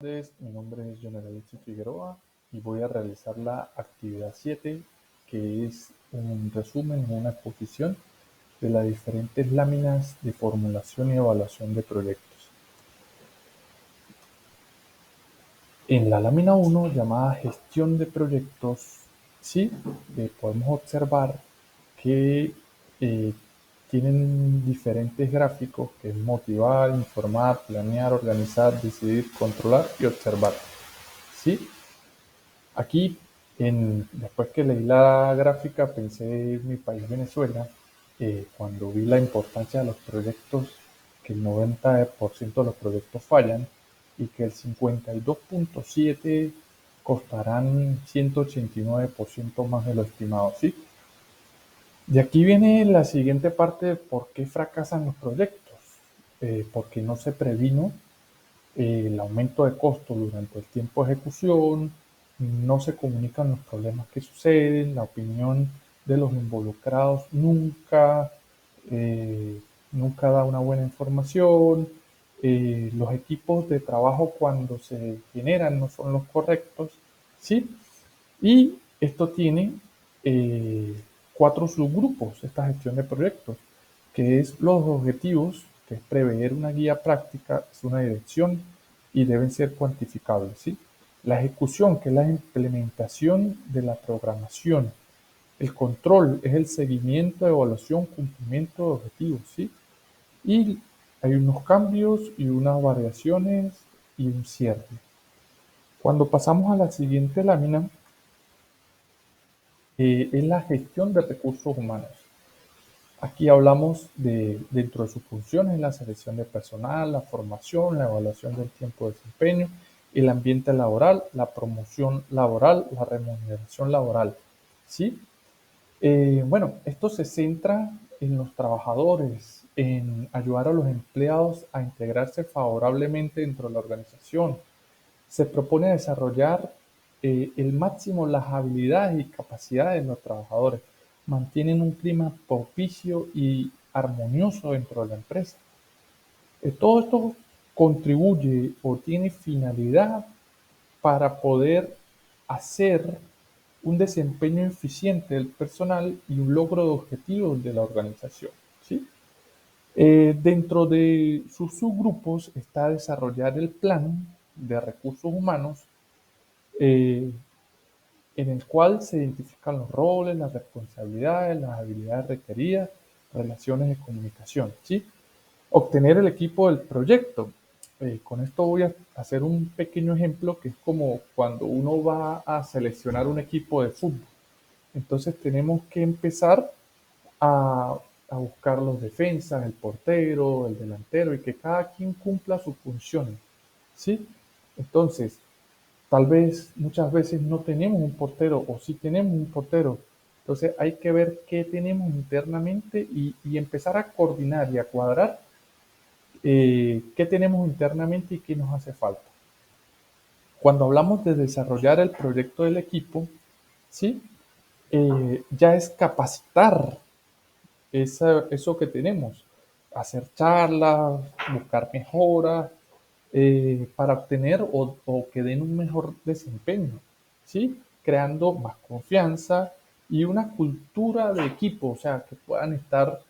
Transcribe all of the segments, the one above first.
Mi nombre es Jonel Alexis Figueroa y voy a realizar la actividad 7, que es un resumen o una exposición de las diferentes láminas de formulación y evaluación de proyectos. En la lámina 1, llamada gestión de proyectos, sí, podemos observar que eh, tienen diferentes gráficos, que es motivar, informar, planear, organizar, decidir, controlar y observar. ¿Sí? Aquí, después que leí la gráfica, pensé en mi país, Venezuela, cuando vi la importancia de los proyectos, que el 90% de los proyectos fallan y que el 52.7% costarán 189% más de lo estimado, ¿sí? De aquí viene la siguiente parte de por qué fracasan los proyectos, porque no se previno el aumento de costo durante el tiempo de ejecución, no se comunican los problemas que suceden, la opinión de los involucrados eh, nunca da una buena información, los equipos de trabajo cuando se generan no son los correctos, ¿sí? Y esto tiene 4 subgrupos, esta gestión de proyectos, que es los objetivos, que es prever una guía práctica, es una dirección y deben ser cuantificables, ¿sí? La ejecución, que es la implementación de la programación. El control es el seguimiento, evaluación, cumplimiento de objetivos, ¿sí? Y hay unos cambios y unas variaciones y un cierre. Cuando pasamos a la siguiente lámina, es la gestión de recursos humanos. Aquí hablamos dentro de sus funciones, la selección de personal, la formación, la evaluación del tiempo de desempeño, el ambiente laboral, la promoción laboral, la remuneración laboral, ¿sí? Bueno, esto se centra en los trabajadores, en ayudar a los empleados a integrarse favorablemente dentro de la organización. Se propone desarrollar el máximo las habilidades y capacidades de los trabajadores. Mantienen un clima propicio y armonioso dentro de la empresa. Todo esto contribuye o tiene finalidad para poder hacer un desempeño eficiente del personal y un logro de objetivos de la organización, ¿sí? Dentro de sus subgrupos está desarrollar el plan de recursos humanos, eh, en el cual se identifican los roles, las responsabilidades, las habilidades requeridas, relaciones de comunicación, ¿sí? Obtener el equipo del proyecto. Con esto voy a hacer un pequeño ejemplo que es como cuando uno va a seleccionar un equipo de fútbol. Entonces tenemos que empezar a, a buscar los defensas, el portero, el delantero y que cada quien cumpla sus funciones, ¿sí? Entonces, tal vez muchas veces no tenemos un portero o sí tenemos un portero. Entonces hay que ver qué tenemos internamente y empezar a coordinar y a cuadrar qué tenemos internamente y qué nos hace falta. Cuando hablamos de desarrollar el proyecto del equipo, ¿sí? Ya es capacitar eso que tenemos, hacer charlas, buscar mejoras para obtener o que den un mejor desempeño, ¿sí? Creando más confianza y una cultura de equipo, o sea, que puedan estar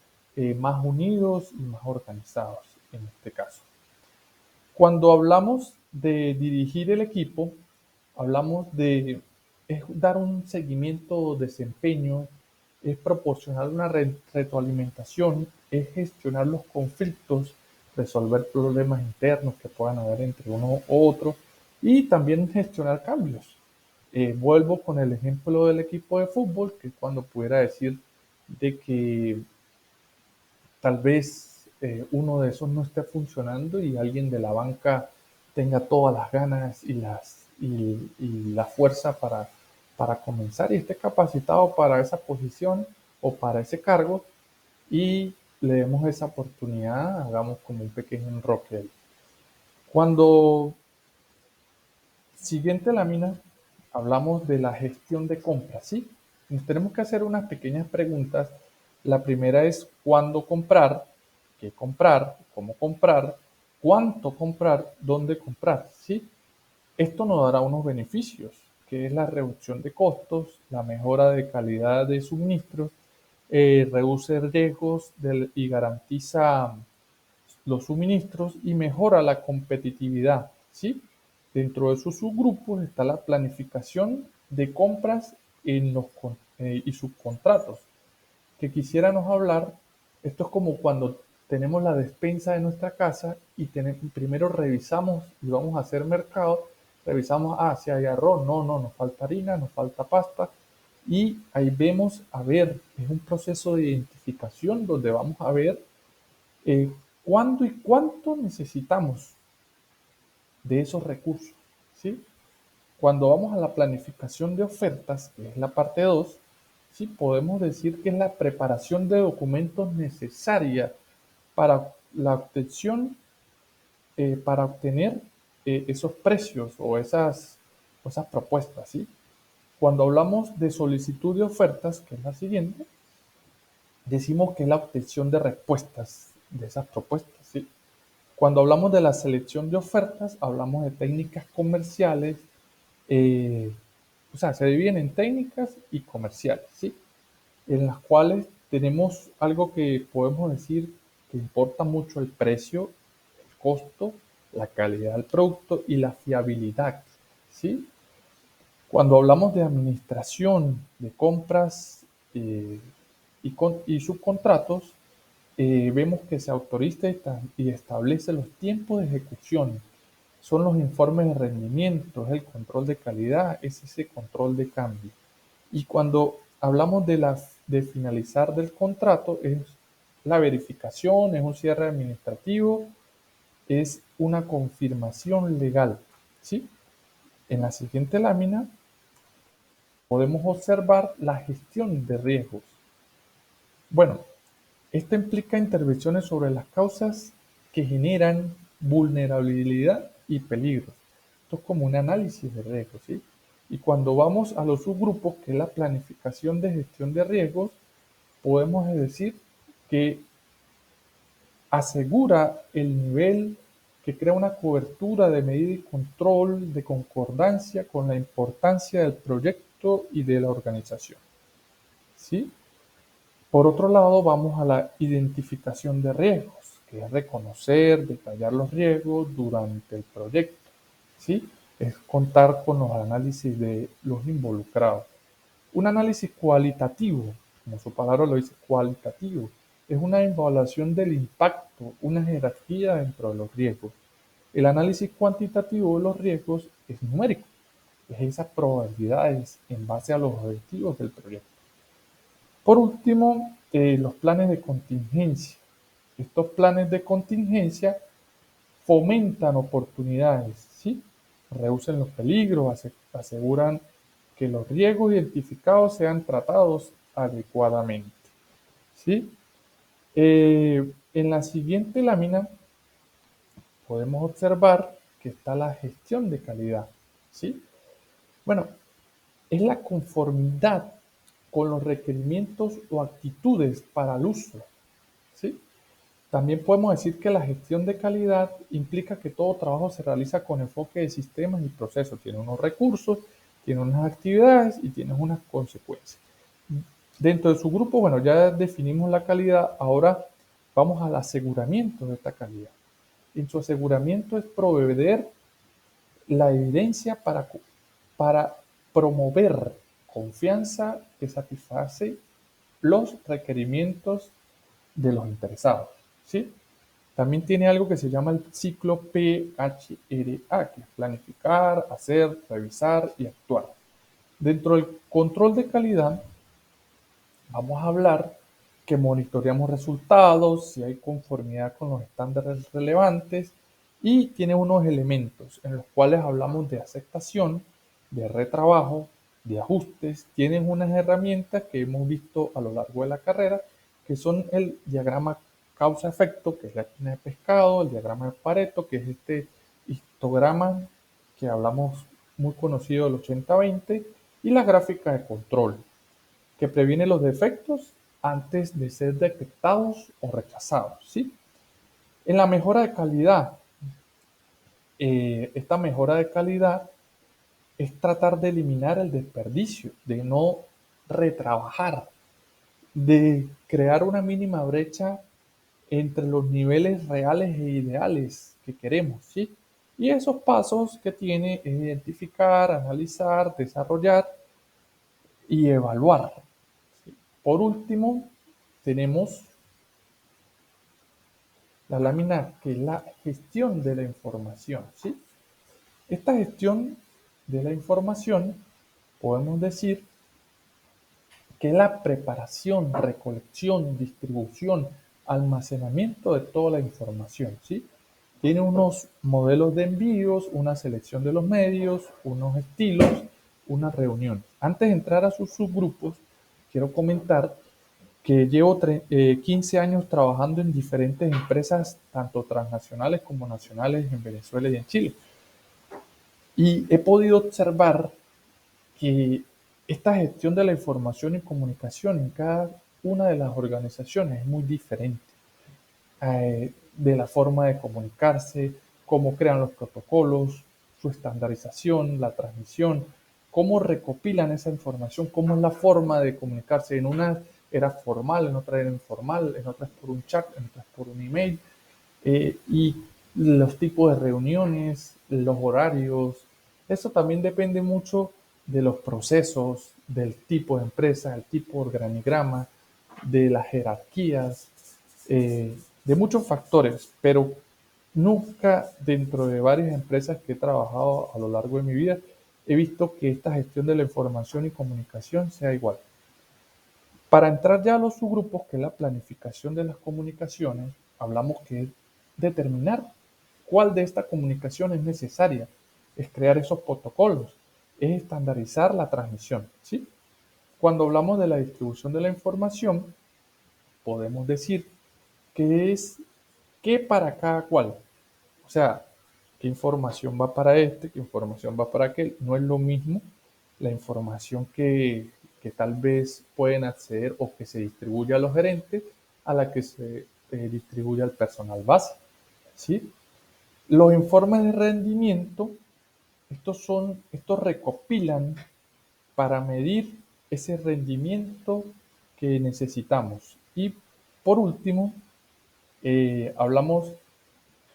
más unidos y más organizados en este caso. Cuando hablamos de dirigir el equipo, hablamos de es dar un seguimiento, desempeño, es proporcionar una retroalimentación, es gestionar los conflictos, resolver problemas internos que puedan haber entre uno u otro y también gestionar cambios. Vuelvo con el ejemplo del equipo de fútbol, que cuando pudiera decir de que tal vez uno de esos no esté funcionando y alguien de la banca tenga todas las ganas y la fuerza para comenzar y esté capacitado para esa posición o para ese cargo y le demos esa oportunidad, hagamos como un pequeño enroque ahí. Cuando siguiente lámina hablamos de la gestión de compras, ¿sí? Nos tenemos que hacer unas pequeñas preguntas. La primera es cuándo comprar, qué comprar, cómo comprar, cuánto comprar, dónde comprar, ¿sí? Esto nos dará unos beneficios, que es la reducción de costos, la mejora de calidad de suministros, reduce riesgos y garantiza los suministros y mejora la competitividad, ¿sí? Dentro de sus subgrupos está la planificación de compras y subcontratos, que quisiéramos hablar. Esto es como cuando tenemos la despensa de nuestra casa y primero revisamos y vamos a hacer mercado, revisamos, si hay arroz, no, nos falta harina, nos falta pasta, y ahí vemos, a ver, es un proceso de identificación donde vamos a ver eh, cuándo y cuánto necesitamos de esos recursos, ¿sí? Cuando vamos a la planificación de ofertas, que es la parte 2, sí podemos decir que es la preparación de documentos necesaria para la obtención, para obtener esos precios o esas propuestas, ¿sí? Cuando hablamos de solicitud de ofertas, que es la siguiente, decimos que es la obtención de respuestas de esas propuestas, ¿sí? Cuando hablamos de la selección de ofertas, hablamos de técnicas comerciales, eh, o sea, se dividen en técnicas y comerciales, ¿sí? En las cuales tenemos algo que podemos decir que importa mucho: el precio, el costo, la calidad del producto y la fiabilidad, ¿sí? Cuando hablamos de administración de compras y subcontratos, vemos que se autoriza y establece los tiempos de ejecución. Son los informes de rendimiento, es el control de calidad, es ese control de cambio. Y cuando hablamos de finalizar del contrato, es la verificación, es un cierre administrativo, es una confirmación legal, ¿sí? En la siguiente lámina podemos observar la gestión de riesgos. Bueno, esto implica intervenciones sobre las causas que generan vulnerabilidad y peligro. Esto es como un análisis de riesgos, ¿sí? Y cuando vamos a los subgrupos, que es la planificación de gestión de riesgos, podemos decir que asegura el nivel, que crea una cobertura de medida y control de concordancia con la importancia del proyecto y de la organización, ¿sí? Por otro lado, vamos a la identificación de riesgos, que es reconocer, detallar los riesgos durante el proyecto, ¿sí? Es contar con los análisis de los involucrados. Un análisis cualitativo, como su palabra lo dice, cualitativo, es una evaluación del impacto, una jerarquía dentro de los riesgos. El análisis cuantitativo de los riesgos es numérico, es esas probabilidades en base a los objetivos del proyecto. Por último, los planes de contingencia. Estos planes de contingencia fomentan oportunidades, ¿sí? Reducen los peligros, aseguran que los riesgos identificados sean tratados adecuadamente, ¿sí? En la siguiente lámina podemos observar que está la gestión de calidad, ¿sí? Bueno, es la conformidad con los requerimientos o actitudes para el uso, ¿sí? También podemos decir que la gestión de calidad implica que todo trabajo se realiza con enfoque de sistemas y procesos. Tiene unos recursos, tiene unas actividades y tiene unas consecuencias. Dentro de su grupo, bueno, ya definimos la calidad, ahora vamos al aseguramiento de esta calidad. En su aseguramiento es proveer la evidencia para promover confianza que satisface los requerimientos de los interesados, ¿sí? También tiene algo que se llama el ciclo PHRA, que es planificar, hacer, revisar y actuar. Dentro del control de calidad, vamos a hablar que monitoreamos resultados, si hay conformidad con los estándares relevantes, y tiene unos elementos en los cuales hablamos de aceptación, de retrabajo, de ajustes. Tienen unas herramientas que hemos visto a lo largo de la carrera, que son el diagrama causa-efecto, que es la espina de pescado, el diagrama de Pareto, que es este histograma que hablamos muy conocido del 80-20, y la gráfica de control, que previene los defectos antes de ser detectados o rechazados, ¿sí? En la mejora de calidad, esta mejora de calidad es tratar de eliminar el desperdicio, de no retrabajar, de crear una mínima brecha entre los niveles reales e ideales que queremos, ¿sí? Y esos pasos que tiene es identificar, analizar, desarrollar y evaluar. ¿Sí? Por último, tenemos la lámina que es la gestión de la información, ¿sí? Esta gestión de la información podemos decir que es la preparación, recolección, distribución, almacenamiento de toda la información, ¿sí? Tiene unos modelos de envíos, una selección de los medios, unos estilos, una reunión. Antes de entrar a sus subgrupos, quiero comentar que llevo 15 años trabajando en diferentes empresas, tanto transnacionales como nacionales en Venezuela y en Chile. Y he podido observar que esta gestión de la información y comunicación en cada una de las organizaciones es muy diferente. De la forma de comunicarse, cómo crean los protocolos, su estandarización, la transmisión, cómo recopilan esa información, cómo es la forma de comunicarse. En una era formal, en otra era informal, en otras por un chat, en otras por un email. Y los tipos de reuniones, los horarios, eso también depende mucho de los procesos, del tipo de empresa, el tipo de organigrama, de las jerarquías, de muchos factores, pero nunca dentro de varias empresas que he trabajado a lo largo de mi vida he visto que esta gestión de la información y comunicación sea igual. Para entrar ya a los subgrupos, que es la planificación de las comunicaciones, hablamos que es determinar cuál de esta comunicación es necesaria, es crear esos protocolos, es estandarizar la transmisión, ¿sí? Cuando hablamos de la distribución de la información, podemos decir que es qué para cada cual. O sea, qué información va para este, qué información va para aquel. No es lo mismo la información que tal vez pueden acceder o que se distribuye a los gerentes a la que se distribuye al personal base. ¿Sí? Los informes de rendimiento, estos recopilan para medir ese rendimiento que necesitamos. Y por último, hablamos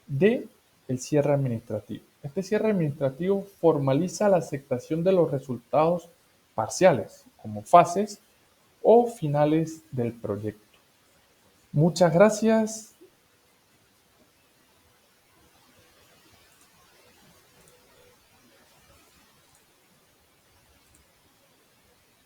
de el cierre administrativo. Este cierre administrativo formaliza la aceptación de los resultados parciales, como fases o finales del proyecto. Muchas gracias